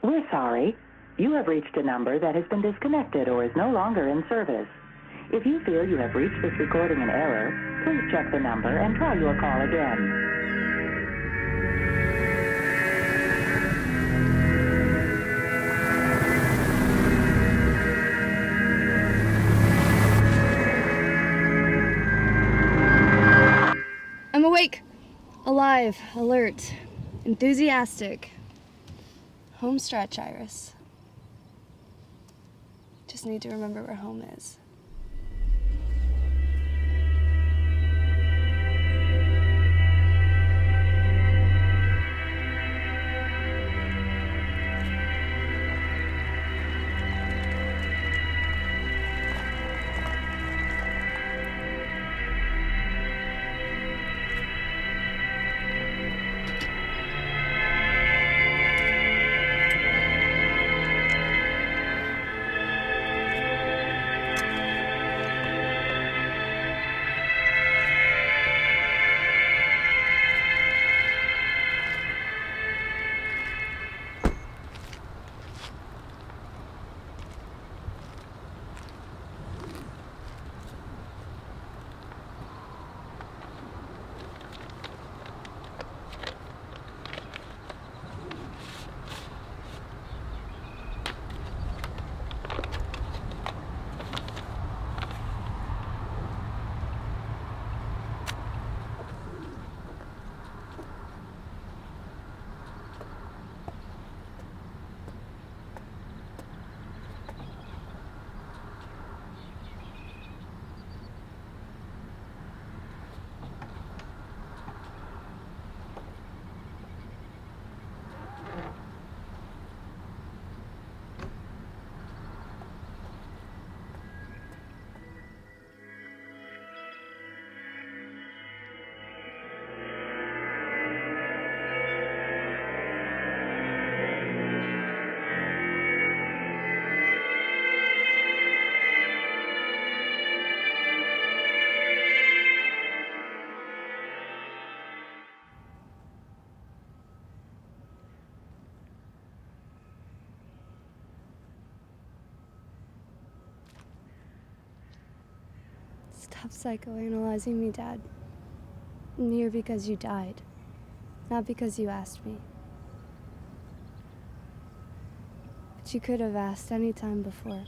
We're sorry. You have reached a number that has been disconnected or is no longer in service. If you feel you have reached this recording in error, please check the number and try your call again. I'm awake, alive, alert, enthusiastic. Home stretch, Iris. Just need to remember where home is. Stop psychoanalyzing me, Dad. I'm here because you died, not because you asked me. But you could have asked any time before.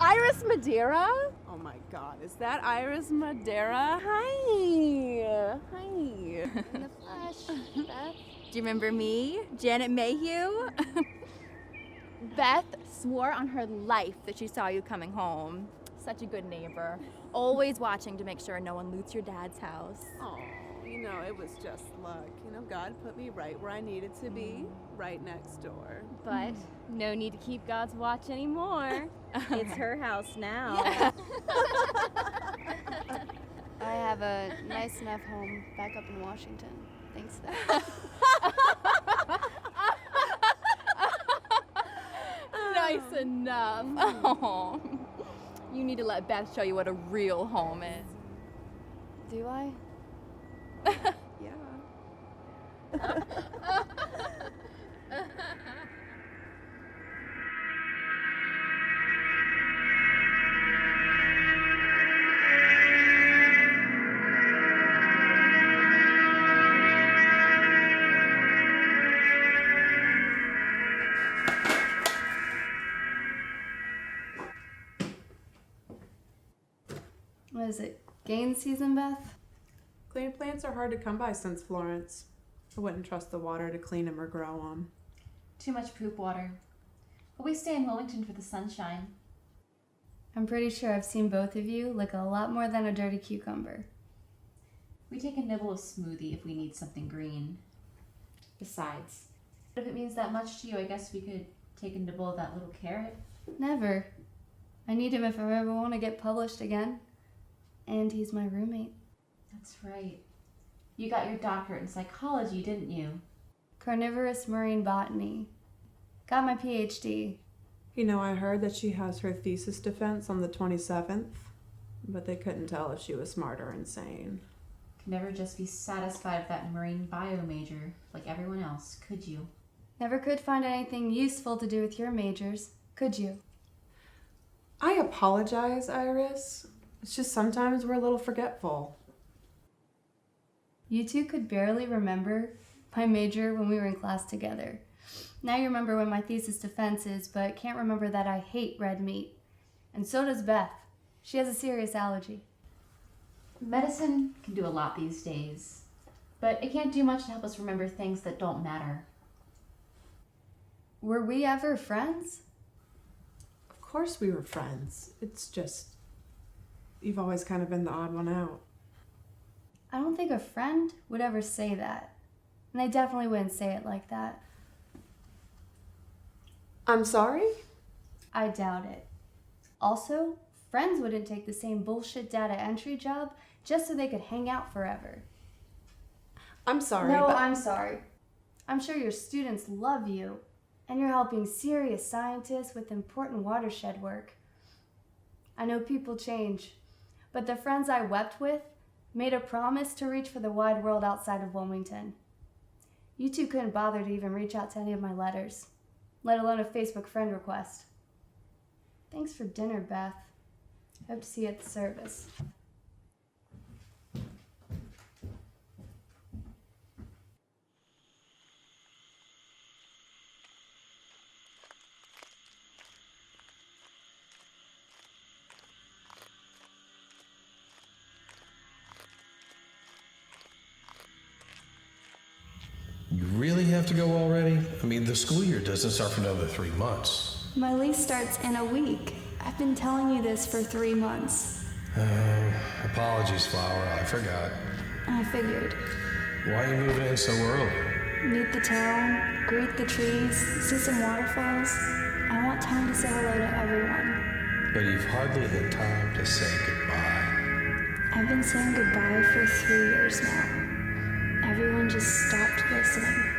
Iris Madeira? Oh my God, is that Iris Madeira? Hi. Hi. In the flesh, Beth. Do you remember me, Janet Mayhew? Beth swore on her life that she saw you coming home. Such a good neighbor. Always watching to make sure no one loots your dad's house. Oh, it was just luck. God put me right where I needed to be, right next door. But no need to keep God's watch anymore. It's her house now. Yeah. I have a nice enough home back up in Washington. Thanks, though. Nice enough. Oh. You need to let Beth show you what a real home is. Do I? Yeah. What is it, gain season, Beth? Clean plants are hard to come by since Florence. I wouldn't trust the water to clean them or grow them. Too much poop water. But we stay in Wilmington for the sunshine. I'm pretty sure I've seen both of you lick a lot more than a dirty cucumber. We take a nibble of smoothie if we need something green. Besides, if it means that much to you, I guess we could take a nibble of that little carrot. Never. I need him if I ever want to get published again. And he's my roommate. That's right. You got your doctorate in psychology, didn't you? Carnivorous marine botany. Got my PhD. You know, I heard that she has her thesis defense on the 27th, but they couldn't tell if she was smart or insane. Could never just be satisfied with that marine bio major like everyone else, could you? Never could find anything useful to do with your majors, could you? I apologize, Iris. It's just sometimes we're a little forgetful. You two could barely remember my major when we were in class together. Now you remember what my thesis defense is, but can't remember that I hate red meat. And so does Beth. She has a serious allergy. Medicine can do a lot these days, but it can't do much to help us remember things that don't matter. Were we ever friends? Of course we were friends. It's just, you've always kind of been the odd one out. I don't think a friend would ever say that. And they definitely wouldn't say it like that. I'm sorry? I doubt it. Also, friends wouldn't take the same bullshit data entry job just so they could hang out forever. I'm sorry, No, but... I'm sorry. I'm sure your students love you, and you're helping serious scientists with important watershed work. I know people change, but the friends I wept with made a promise to reach for the wide world outside of Wilmington. You two couldn't bother to even reach out to any of my letters, let alone a Facebook friend request. Thanks for dinner, Beth. Hope to see you at the service. You really have to go already? I mean, the school year doesn't start for another 3 months. My lease starts in a week. I've been telling you this for 3 months. Apologies, Flower. I forgot. I figured. Why are you moving in so early? Meet the town, greet the trees, see some waterfalls. I want time to say hello to everyone. But you've hardly had time to say goodbye. I've been saying goodbye for 3 years now. Everyone just stopped listening.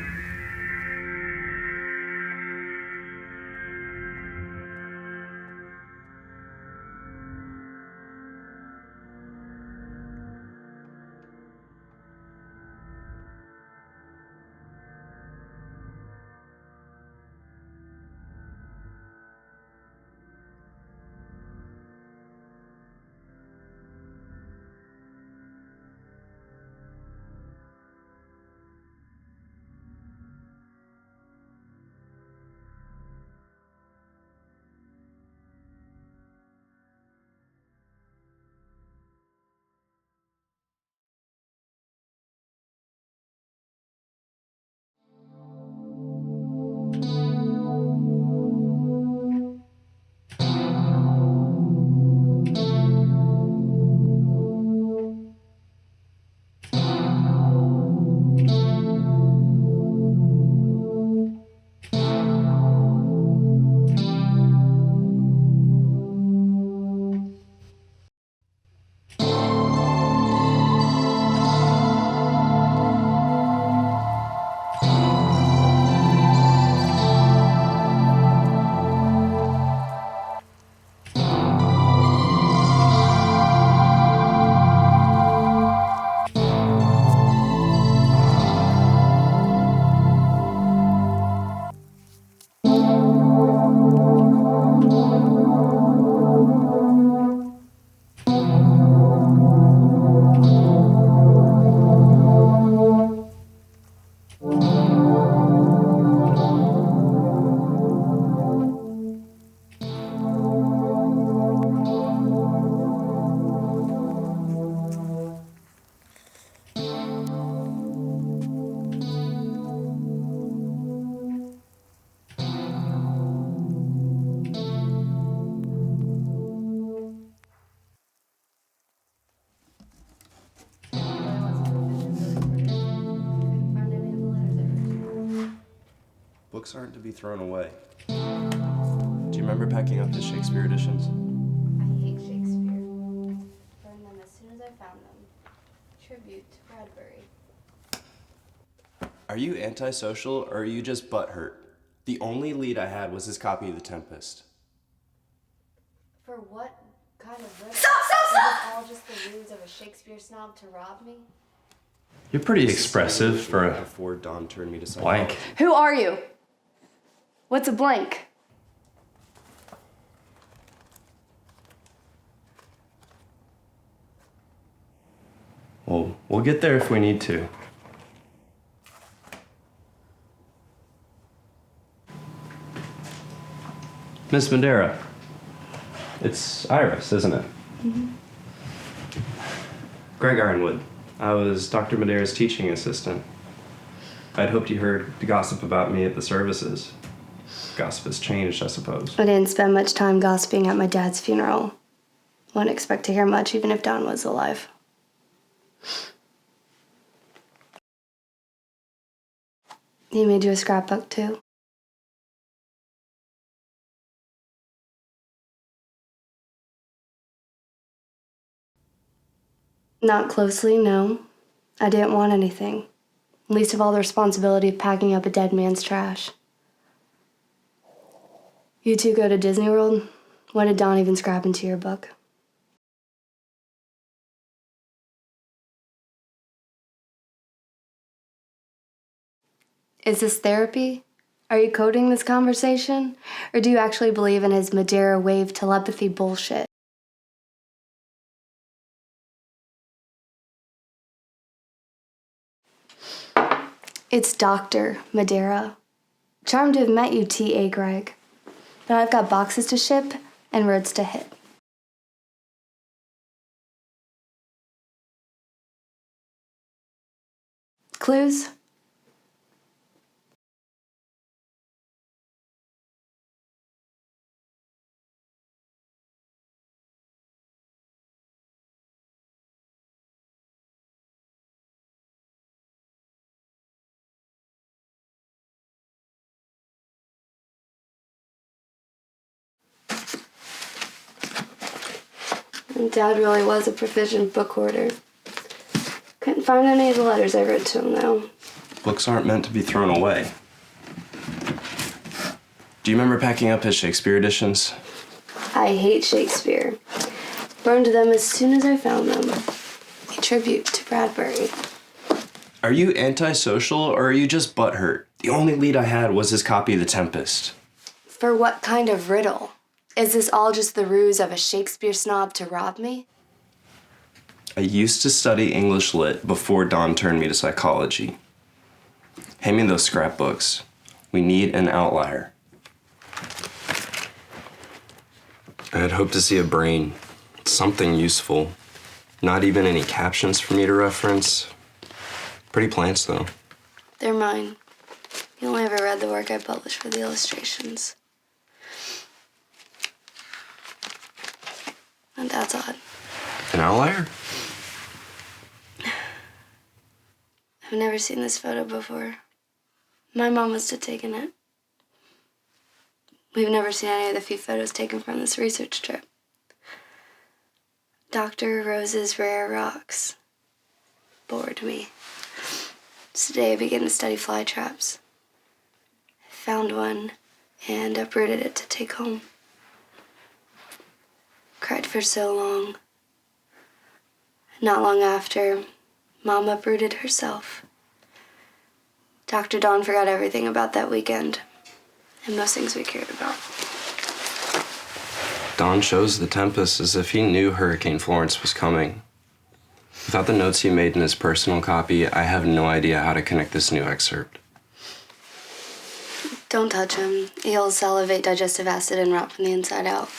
Books aren't to be thrown away. Do you remember packing up the Shakespeare editions? I hate Shakespeare. Burned them as soon as I found them. Tribute to Bradbury. Are you antisocial or are you just butthurt? The only lead I had was his copy of The Tempest. For what kind of riddle? Stop! Is it all just the ruse of a Shakespeare snob to rob me? You're pretty expressive for a Before Dawn turned me to blank. Who are you? What's a blank? Well, we'll get there if we need to. Miss Madeira, it's Iris, isn't it? Mm-hmm. Greg Ironwood. I was Dr. Madeira's teaching assistant. I'd hoped you heard the gossip about me at the services. Gossip has changed, I suppose. I didn't spend much time gossiping at my dad's funeral. Wouldn't expect to hear much even if Don was alive. He made you a scrapbook too? Not closely, no. I didn't want anything. Least of all the responsibility of packing up a dead man's trash. You two go to Disney World? What did Don even scrap into your book? Is this therapy? Are you coding this conversation? Or do you actually believe in his Madeira wave telepathy bullshit? It's Dr. Madeira. Charmed to have met you, T.A. Greg. But I've got boxes to ship and roads to hit. Clues? Dad really was a proficient book hoarder. Couldn't find any of the letters I wrote to him, though. Books aren't meant to be thrown away. Do you remember packing up his Shakespeare editions? I hate Shakespeare. Burned them as soon as I found them. A tribute to Bradbury. Are you antisocial or are you just butthurt? The only lead I had was his copy of The Tempest. For what kind of riddle? Is this all just the ruse of a Shakespeare snob to rob me? I used to study English Lit before Dawn turned me to psychology. Hand me those scrapbooks. We need an outlier. I had hoped to see a brain, something useful. Not even any captions for me to reference. Pretty plants, though. They're mine. You only ever read the work I published for the illustrations. And that's odd. An outlier? I've never seen this photo before. My mom must have taken it. We've never seen any of the few photos taken from this research trip. Dr. Rose's rare rocks bored me. Today I began to study fly traps. I found one and uprooted it to take home. Cried for so long. Not long after, Mom uprooted herself. Dr. Dawn forgot everything about that weekend, and most things we cared about. Dawn chose The Tempest as if he knew Hurricane Florence was coming. Without the notes he made in his personal copy, I have no idea how to connect this new excerpt. Don't touch him. He'll salivate digestive acid and rot from the inside out.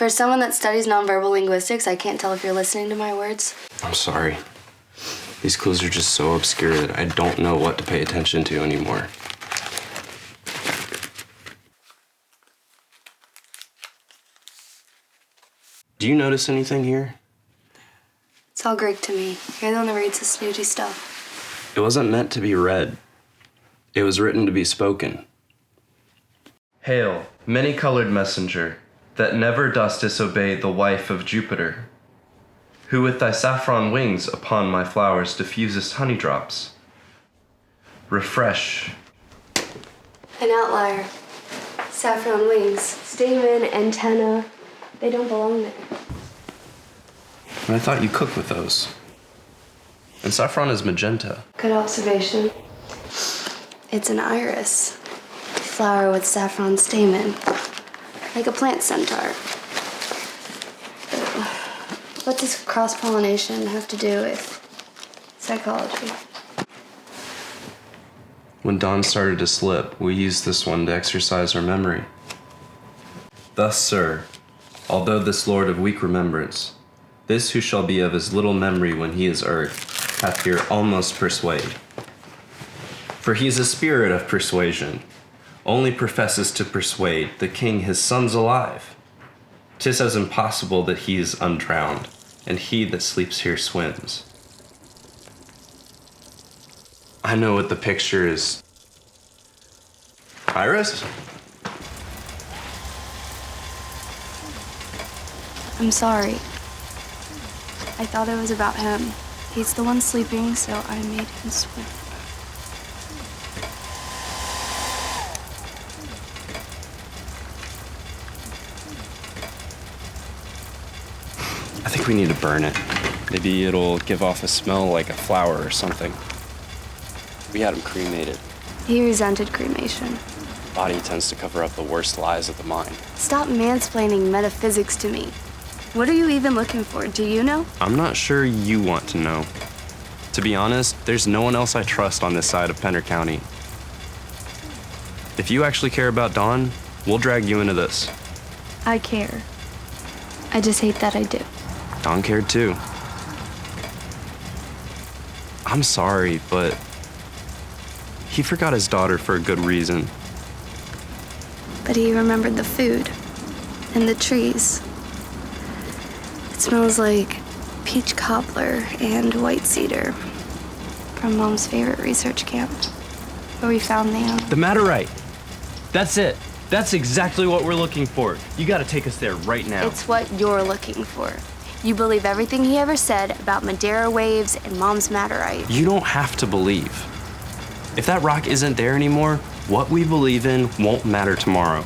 For someone that studies nonverbal linguistics, I can't tell if you're listening to my words. I'm sorry. These clues are just so obscure that I don't know what to pay attention to anymore. Do you notice anything here? It's all Greek to me. You're the one that reads the snooty stuff. It wasn't meant to be read. It was written to be spoken. Hail, many-colored messenger, that never dost disobey the wife of Jupiter, who with thy saffron wings upon my flowers diffusest honey drops. Refresh An outlier. Saffron wings, stamen, antenna. They don't belong there. I thought you cooked with those. And saffron is magenta. Good observation. It's an iris. Flower with saffron stamen. Like a plant centaur. What does cross-pollination have to do with psychology? When Dawn started to slip, we used this one to exercise our memory. Thus, sir, although this lord of weak remembrance, this who shall be of as little memory when he is earth, hath here almost persuade. For he is a spirit of persuasion, only professes to persuade the king his son's alive. 'Tis as impossible that he is undrowned, and he that sleeps here swims. I know what the picture is. Iris? I'm sorry. I thought it was about him. He's the one sleeping, so I made him swim. I think we need to burn it. Maybe it'll give off a smell like a flower or something. We had him cremated. He resented cremation. Body tends to cover up the worst lies of the mind. Stop mansplaining metaphysics to me. What are you even looking for? Do you know? I'm not sure you want to know. To be honest, there's no one else I trust on this side of Pender County. If you actually care about Dawn, we'll drag you into this. I care. I just hate that I do. Dawn cared too. I'm sorry, but he forgot his daughter for a good reason. But he remembered the food and the trees. It smells like peach cobbler and white cedar from Mom's favorite research camp, where we found The Matterite. That's it. That's exactly what we're looking for. You gotta take us there right now. It's what you're looking for. You believe everything he ever said about Madeira waves and Mom's Matterite. You don't have to believe. If that rock isn't there anymore, what we believe in won't matter tomorrow.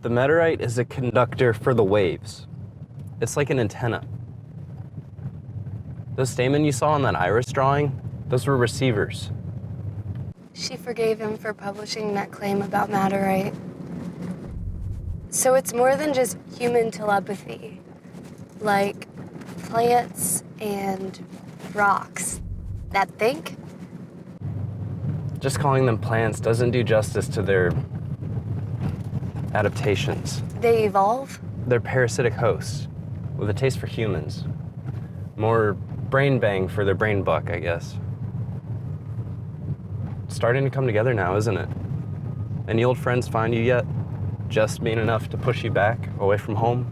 The Matterite is a conductor for the waves. It's like an antenna. Those stamen you saw on that iris drawing, those were receivers. She forgave him for publishing that claim about Matterite. So it's more than just human telepathy, like plants and rocks that think? Just calling them plants doesn't do justice to their adaptations. They evolve? They're parasitic hosts with a taste for humans. More brain bang for their brain buck, I guess. It's starting to come together now, isn't it? Any old friends find you yet? Just being enough to push you back away from home?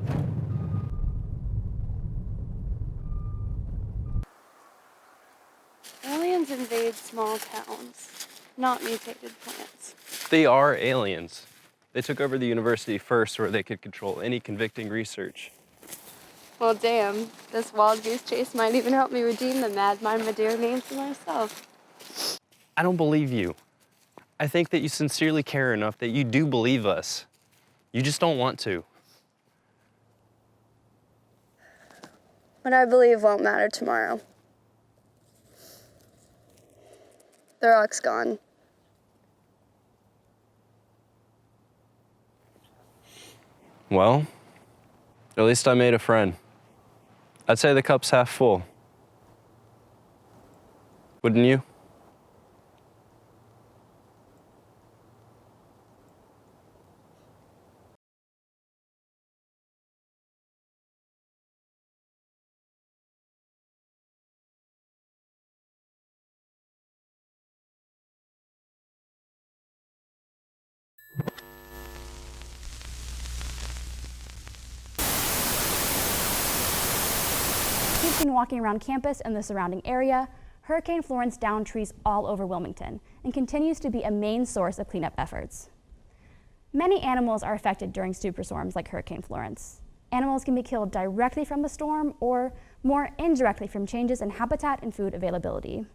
Aliens invade small towns, not mutated plants. They are aliens. They took over the university first where they could control any convicting research. Well, damn. This wild goose chase might even help me redeem the Mad Mind Madeira name for myself. I don't believe you. I think that you sincerely care enough that you do believe us. You just don't want to. What I believe won't matter tomorrow. The rock's gone. Well, at least I made a friend. I'd say the cup's half full. Wouldn't you? She's been walking around campus and the surrounding area. Hurricane Florence downed trees all over Wilmington and continues to be a main source of cleanup efforts. Many animals are affected during superstorms like Hurricane Florence. Animals can be killed directly from the storm or more indirectly from changes in habitat and food availability.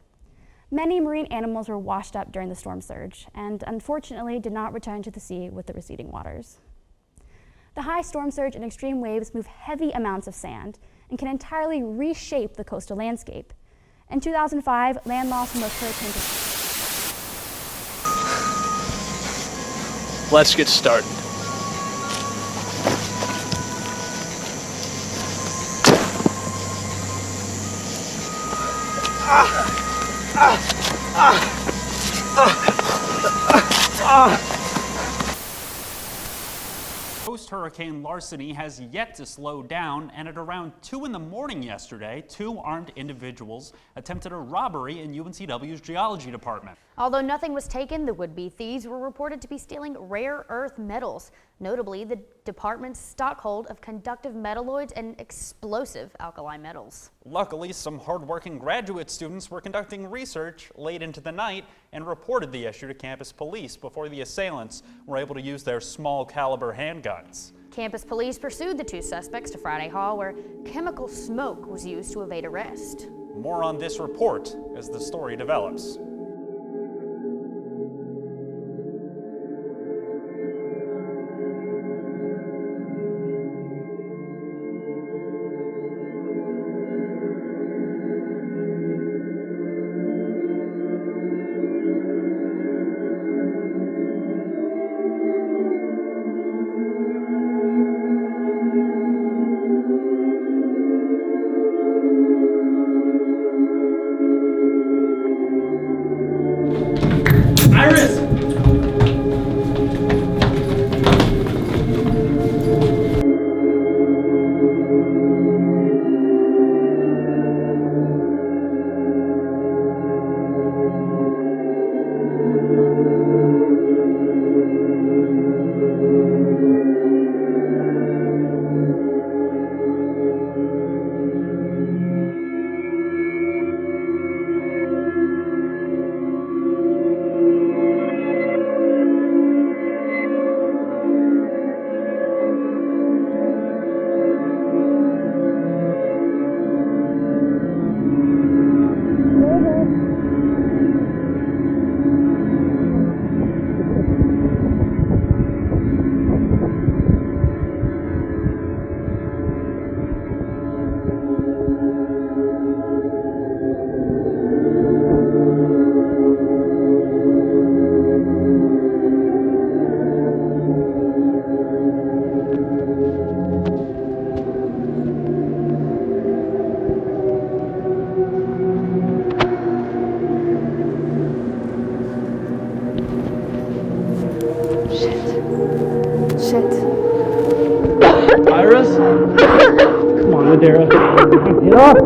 Many marine animals were washed up during the storm surge and unfortunately did not return to the sea with the receding waters. The high storm surge and extreme waves move heavy amounts of sand and can entirely reshape the coastal landscape. In 2005, land loss from those hurricanes. Let's get started. Post-hurricane larceny has yet to slow down, and at around 2 in the morning yesterday, 2 armed individuals attempted a robbery in UNCW's geology department. Although nothing was taken, the would-be thieves were reported to be stealing rare earth metals. Notably, the department's stockhold of conductive metalloids and explosive alkali metals. Luckily, some hardworking graduate students were conducting research late into the night and reported the issue to campus police before the assailants were able to use their small caliber handguns. Campus police pursued the 2 suspects to Friday Hall, where chemical smoke was used to evade arrest. More on this report as the story develops. Iris? Come on, Ladera. Get up!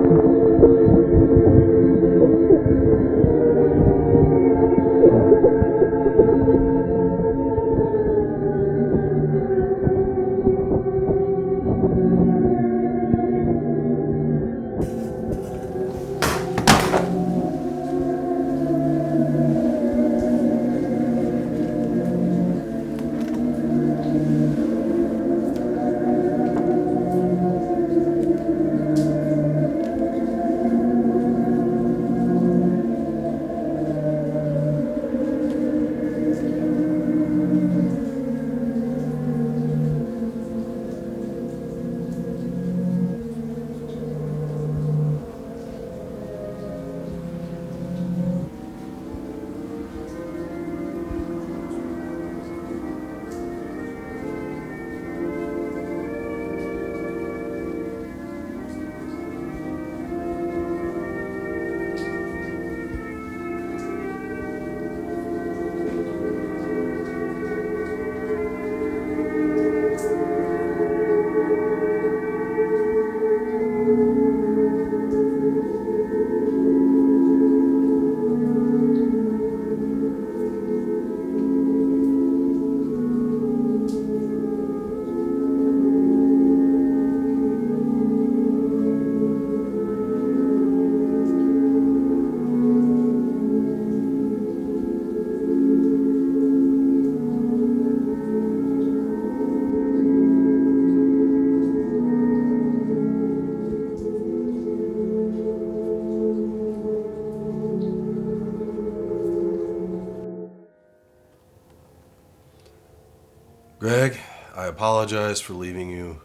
Greg, I apologize for leaving you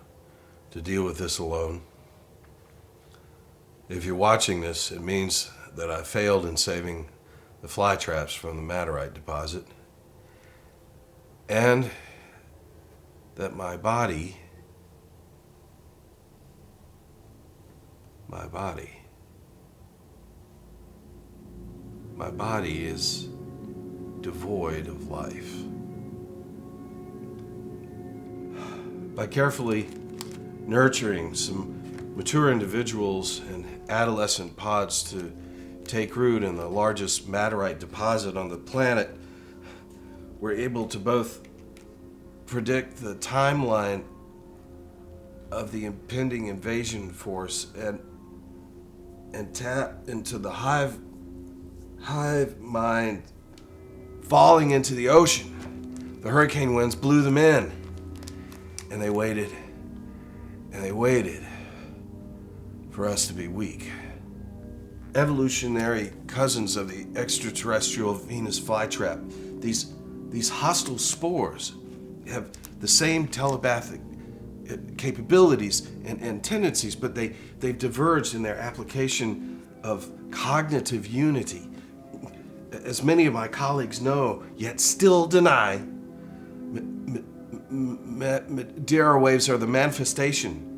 to deal with this alone. If you're watching this, it means that I failed in saving the fly traps from the Maderite deposit, and that my body is devoid of life. By carefully nurturing some mature individuals and adolescent pods to take root in the largest Maderite deposit on the planet, we're able to both predict the timeline of the impending invasion force and tap into the hive mind falling into the ocean. The hurricane winds blew them in, and they waited for us to be weak. Evolutionary cousins of the extraterrestrial Venus flytrap, these hostile spores have the same telepathic capabilities and tendencies, but they've diverged in their application of cognitive unity. As many of my colleagues know, yet still deny, Madeira waves are the manifestation.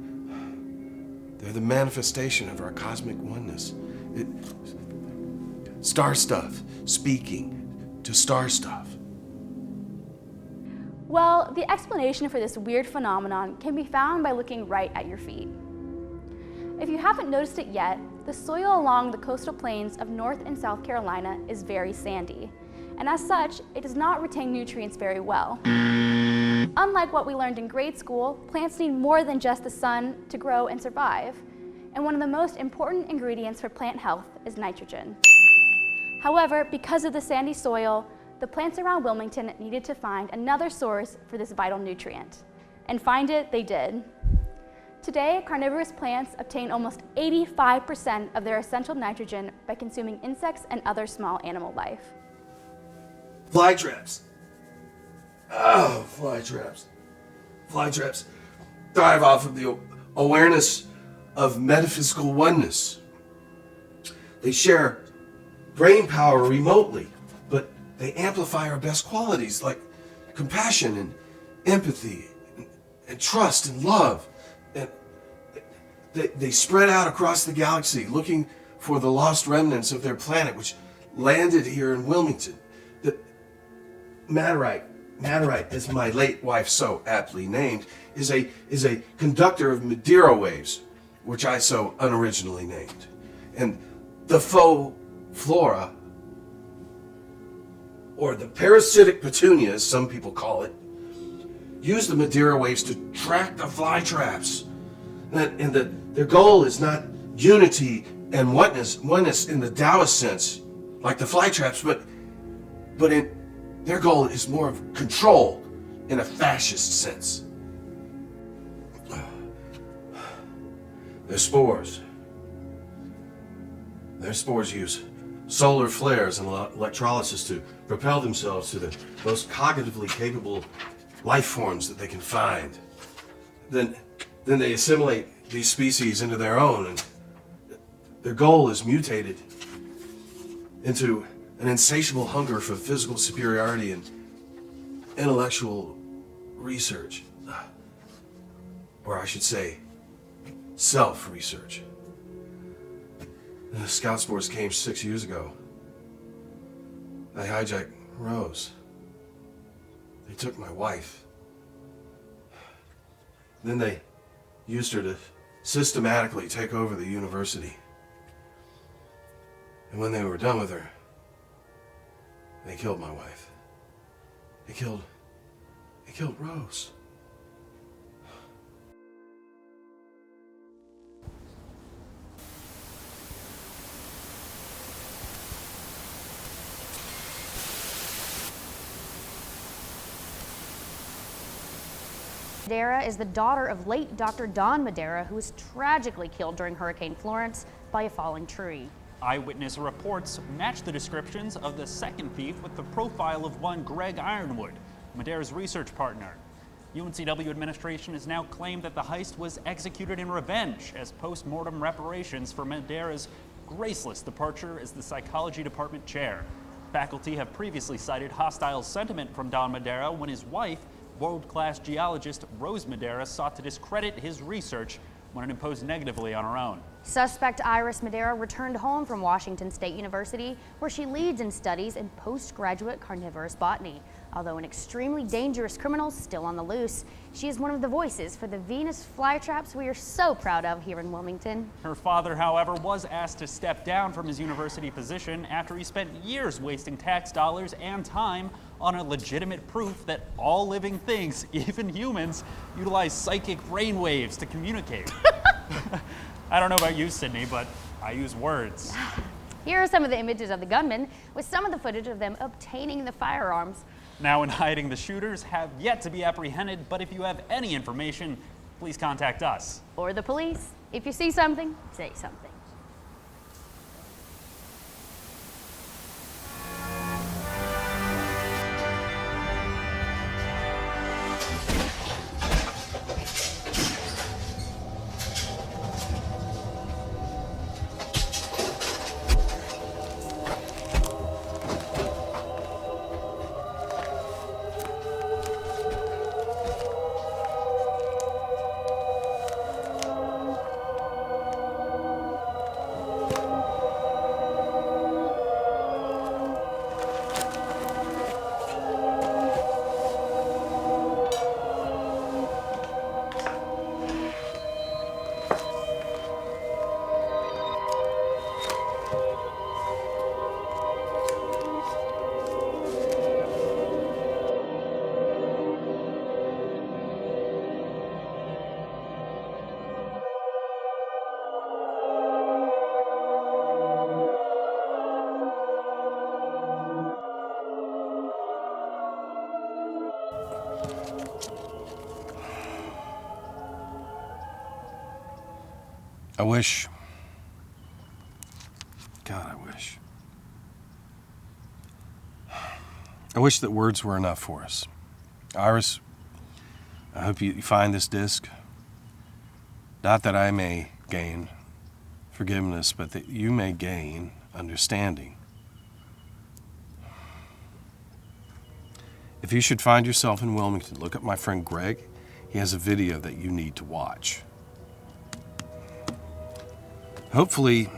They're the manifestation of our cosmic oneness. Star stuff speaking to star stuff. Well, the explanation for this weird phenomenon can be found by looking right at your feet. If you haven't noticed it yet, the soil along the coastal plains of North and South Carolina is very sandy, and as such, it does not retain nutrients very well. Unlike what we learned in grade school, plants need more than just the sun to grow and survive, and one of the most important ingredients for plant health is nitrogen. However, because of the sandy soil, the plants around Wilmington needed to find another source for this vital nutrient, and find it they did. Today, carnivorous plants obtain almost 85% of their essential nitrogen by consuming insects and other small animal life. Fly traps. Oh, fly traps. Fly traps thrive off of the awareness of metaphysical oneness. They share brain power remotely, but they amplify our best qualities like compassion and empathy and trust and love. And they spread out across the galaxy looking for the lost remnants of their planet, which landed here in Wilmington. The Maderite, as my late wife so aptly named, is a conductor of Madeira waves, which I so unoriginally named. And the faux flora, or the parasitic petunia, as some people call it, use the Madeira waves to track the fly traps. And their goal is not unity and oneness in the Taoist sense, like the fly traps, but their goal is more of control in a fascist sense. Their spores use solar flares and electrolysis to propel themselves to the most cognitively capable life forms that they can find. Then they assimilate these species into their own, and their goal is mutated into an insatiable hunger for physical superiority and intellectual research. Or I should say, self-research. The scout spores came 6 years ago. They hijacked Rose. They took my wife. Then they used her to systematically take over the university. And when they were done with her, they killed my wife. They killed Rose. Madeira is the daughter of late Dr. Don Madeira, who was tragically killed during Hurricane Florence by a falling tree. Eyewitness reports match the descriptions of the second thief with the profile of one Greg Ironwood, Madeira's research partner. UNCW administration has now claimed that the heist was executed in revenge as post-mortem reparations for Madera's graceless departure as the psychology department chair. Faculty have previously cited hostile sentiment from Don Madera when his wife, world-class geologist Rose Madera, sought to discredit his research when it imposed negatively on her own. Suspect Iris Madera returned home from Washington State University, where she leads in studies in postgraduate carnivorous botany. Although an extremely dangerous criminal still on the loose, she is one of the voices for the Venus flytraps we are so proud of here in Wilmington. Her father, however, was asked to step down from his university position after he spent years wasting tax dollars and time on a legitimate proof that all living things, even humans, utilize psychic brainwaves to communicate. I don't know about you, Sydney, but I use words. Here are some of the images of the gunmen, with some of the footage of them obtaining the firearms. Now in hiding, the shooters have yet to be apprehended, but if you have any information, please contact us. Or the police. If you see something, say something. I wish. God, I wish. I wish that words were enough for us. Iris, I hope you find this disc. Not that I may gain forgiveness, but that you may gain understanding. If you should find yourself in Wilmington, look up my friend Greg. He has a video that you need to watch. Hopefully,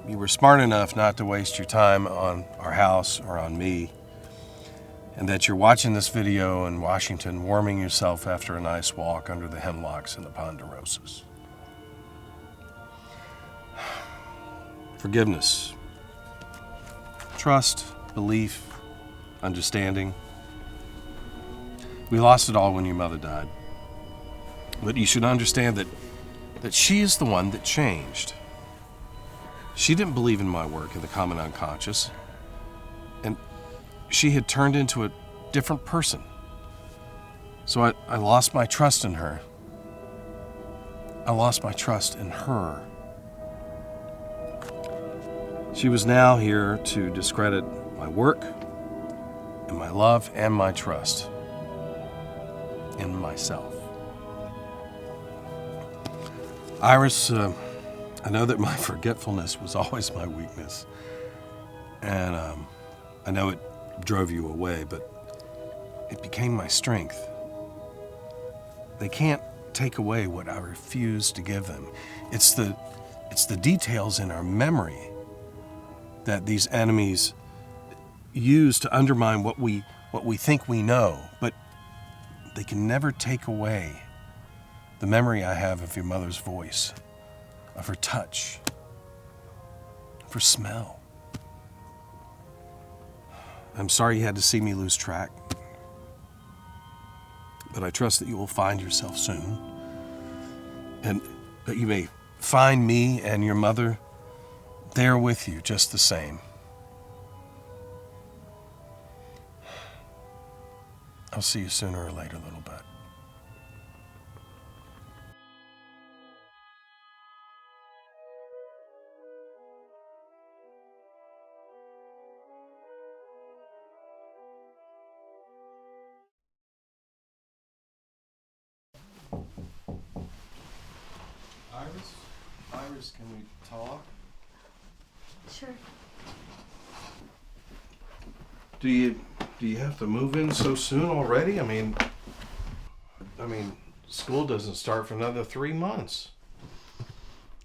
you were smart enough not to waste your time on our house or on me, and that you're watching this video in Washington, warming yourself after a nice walk under the hemlocks and the ponderosas. Forgiveness, trust, belief, understanding. We lost it all when your mother died. But you should understand that she is the one that changed. She didn't believe in my work in the common unconscious, and she had turned into a different person. So I lost my trust in her. I lost my trust in her. She was now here to discredit my work, and my love, and my trust in myself. Iris, I know that my forgetfulness was always my weakness, and I know it drove you away, but it became my strength. They can't take away what I refuse to give them. It's the details in our memory that these enemies use to undermine what we think we know, but they can never take away the memory I have of your mother's voice, of her touch, of her smell. I'm sorry you had to see me lose track, but I trust that you will find yourself soon, and that you may find me and your mother there with you just the same. I'll see you sooner or later, little bit. Iris, can we talk? Sure. Do you have to move in so soon already? I mean, school doesn't start for another 3 months.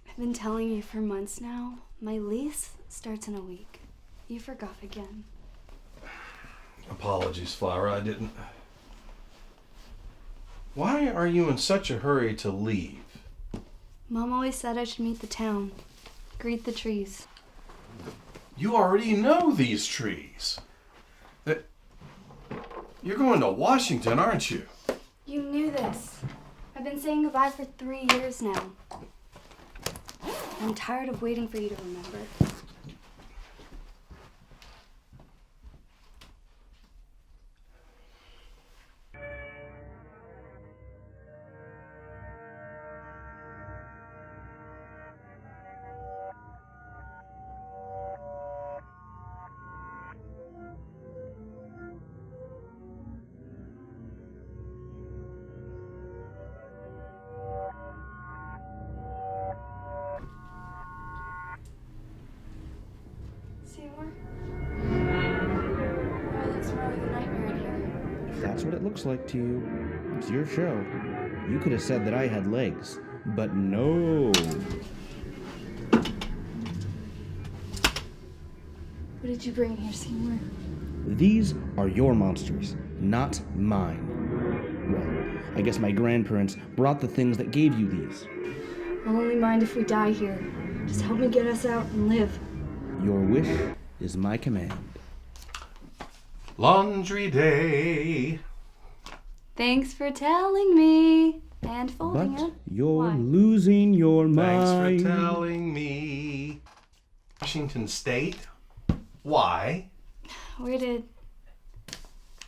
I've been telling you for months now. My lease starts in a week. You forgot again. Apologies, Flower. I didn't. Why are you in such a hurry to leave? Mom always said I should meet the town, greet the trees. You already know these trees. You're going to Washington, aren't you? You knew this. I've been saying goodbye for 3 years now. I'm tired of waiting for you to remember. Seymour? Oh, looks more like a nightmare in here. If that's what it looks like to you, it's your show. You could have said that I had legs, but no. What did you bring here, Seymour? These are your monsters, not mine. Well, I guess my grandparents brought the things that gave you these. I'll only mind if we die here. Just help me get us out and live. Your wish is my command. Laundry day. Thanks for telling me and folding But it. you're Why? losing your Thanks mind. for telling me. Washington State? Why? Where did...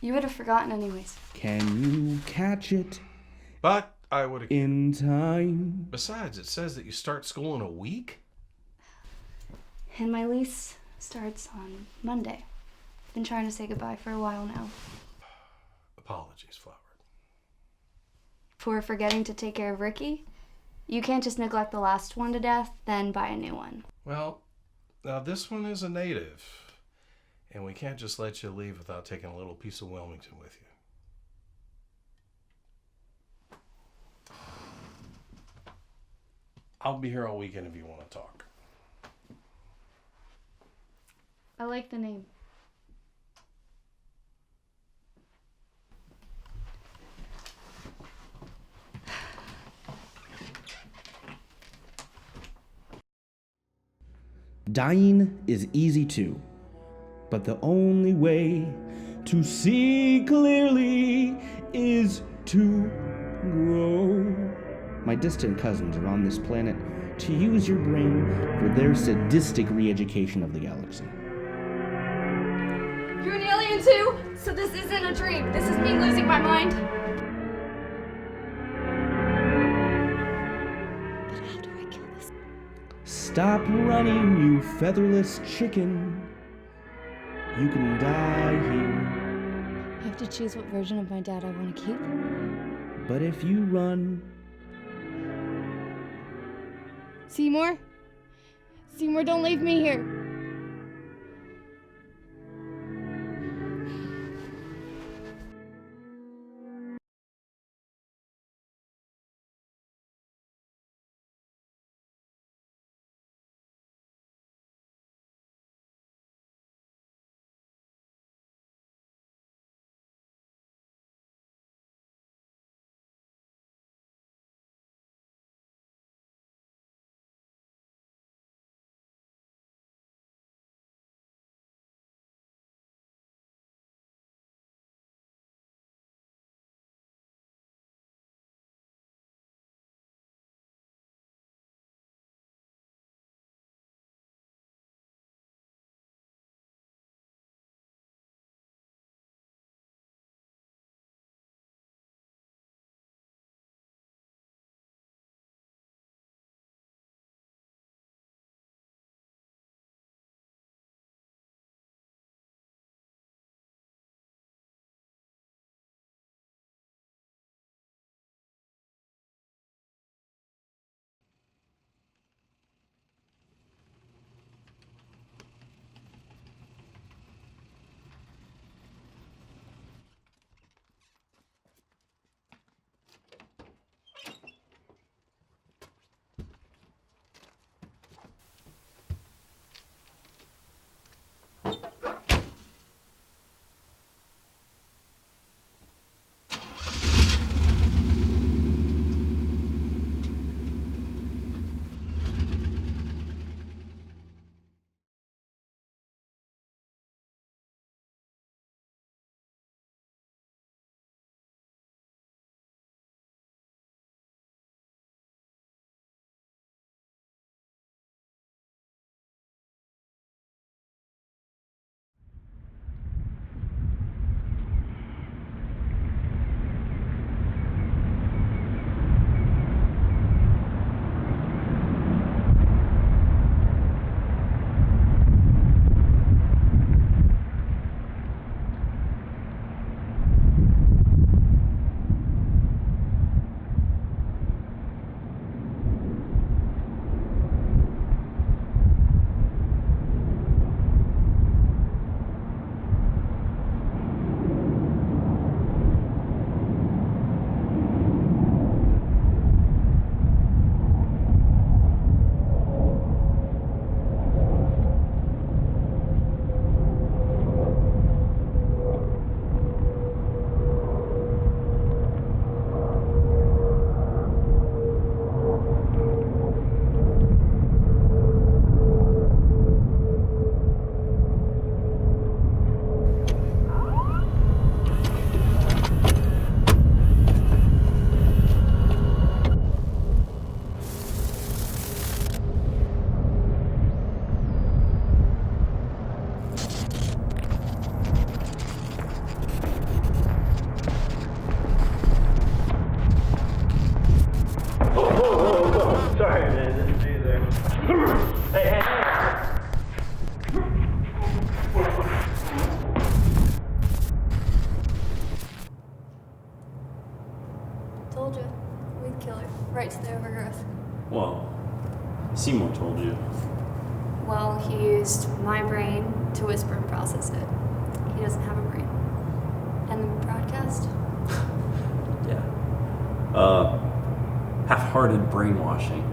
You would have forgotten anyways. Can you catch it But I would have. in time? Besides, it says that you start school in a week? And my lease starts on Monday. I've been trying to say goodbye for a while now. Apologies, Flower. For forgetting to take care of Ricky? You can't just neglect the last one to death, then buy a new one. Well, now this one is a native. And we can't just let you leave without taking a little piece of Wilmington with you. I'll be here all weekend if you want to talk. I like the name. Dying is easy too, but the only way to see clearly is to grow. My distant cousins are on this planet to use your brain for their sadistic re-education of the galaxy. You're an alien too? So this isn't a dream. This is me losing my mind. But how do I kill this? Stop running, you featherless chicken. You can die here. I have to choose what version of my dad I want to keep. But if you run, Seymour? Seymour, don't leave me here. used my brain to whisper and process it. He doesn't have a brain. And the broadcast? Yeah. Half-hearted brainwashing.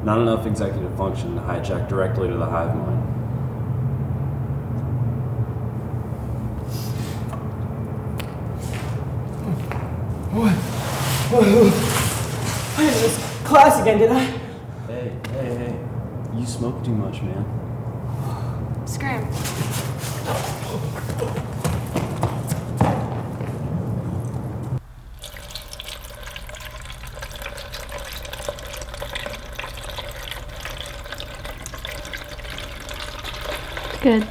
Not enough executive function to hijack directly to the hive mind. I didn't miss class again, did I? Hey. You smoke too much, man. Scram. Good.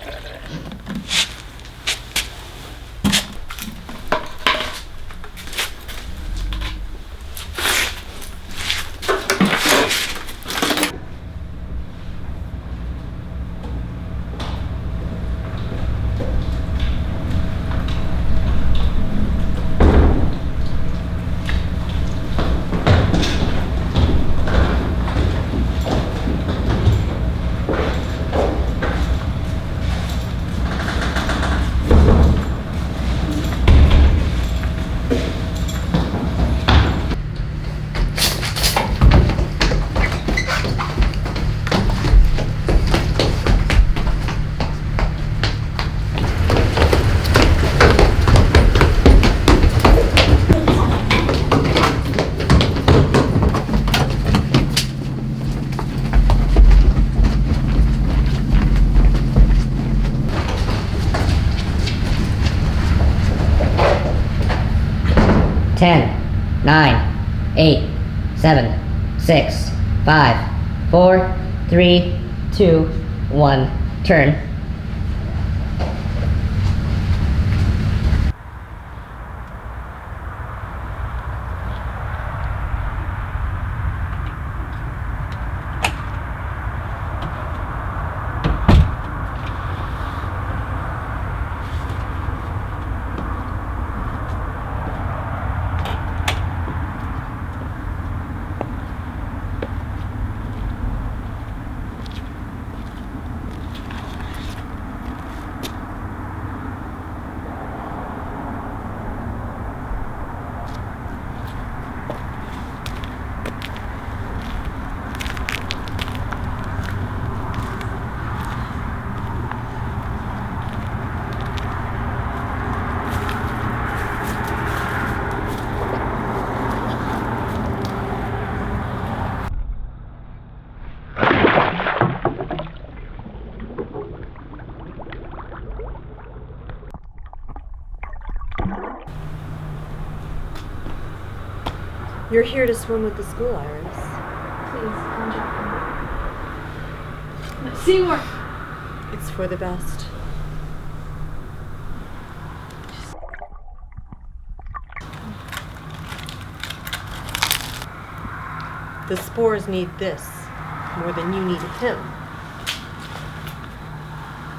Ten, 9, 8, 7, 6, 5, 4, 3, 2, 1, turn. You're here to swim with the school, Iris. Please, don't drop me. No, Seymour! It's for the best. The spores need this more than you need him.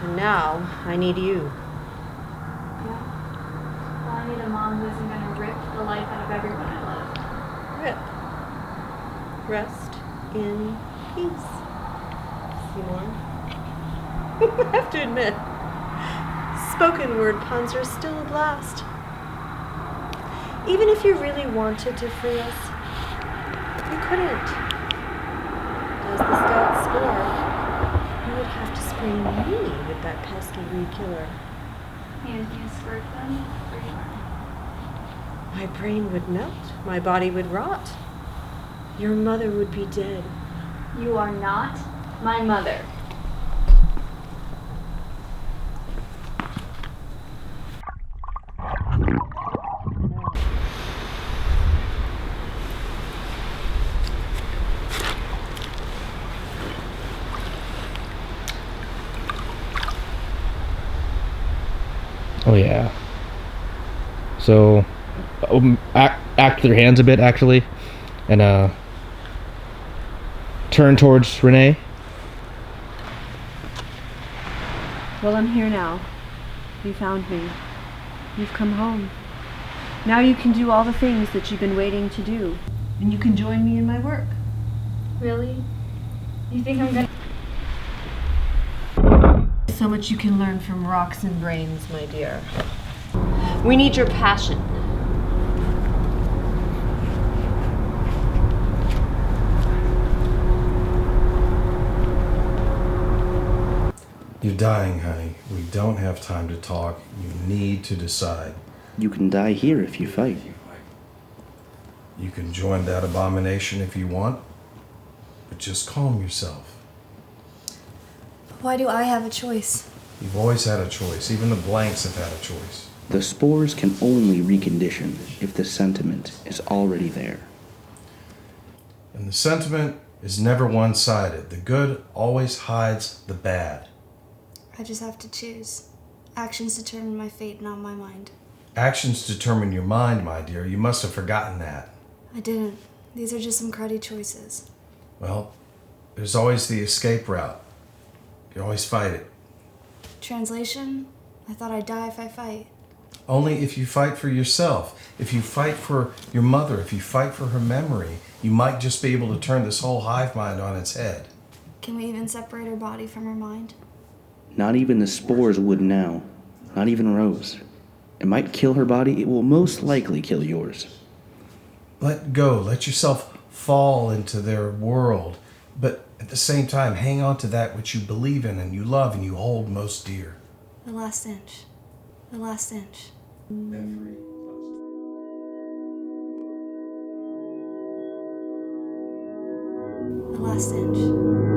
And now, I need you. Yeah. Well, I need a mom who isn't gonna rip the life out of everyone I love. Rip. Rest in peace, Seymour. I have to admit, spoken word puns are still a blast. Even if you really wanted to free us, you couldn't. As the scout spore, you would have to spray me with that pesky weed killer. And you squirt them for you. My brain would melt, my body would rot. Your mother would be dead. You are not my mother. Oh yeah. So, act with your hands a bit actually, and turn towards Renee. Well, I'm here now. You found me. You've come home. Now you can do all the things that you've been waiting to do, and you can join me in my work. Really? You think I'm gonna... so much you can learn from rocks and brains, my dear. We need your passion. You're dying, honey. We don't have time to talk. You need to decide. You can die here if you fight. You can join that abomination if you want, but just calm yourself. Why do I have a choice? You've always had a choice. Even the blanks have had a choice. The spores can only recondition if the sentiment is already there. And the sentiment is never one-sided. The good always hides the bad. I just have to choose. Actions determine my fate, not my mind. Actions determine your mind, my dear. You must have forgotten that. I didn't. These are just some cruddy choices. Well, there's always the escape route. You always fight it. Translation? I thought I'd die if I fight. Only if you fight for yourself. If you fight for your mother, if you fight for her memory, you might just be able to turn this whole hive mind on its head. Can we even separate her body from her mind? Not even the spores would now. Not even Rose. It might kill her body. It will most likely kill yours. Let go. Let yourself fall into their world. But at the same time, hang on to that which you believe in and you love and you hold most dear. The last inch. The last inch. The last inch.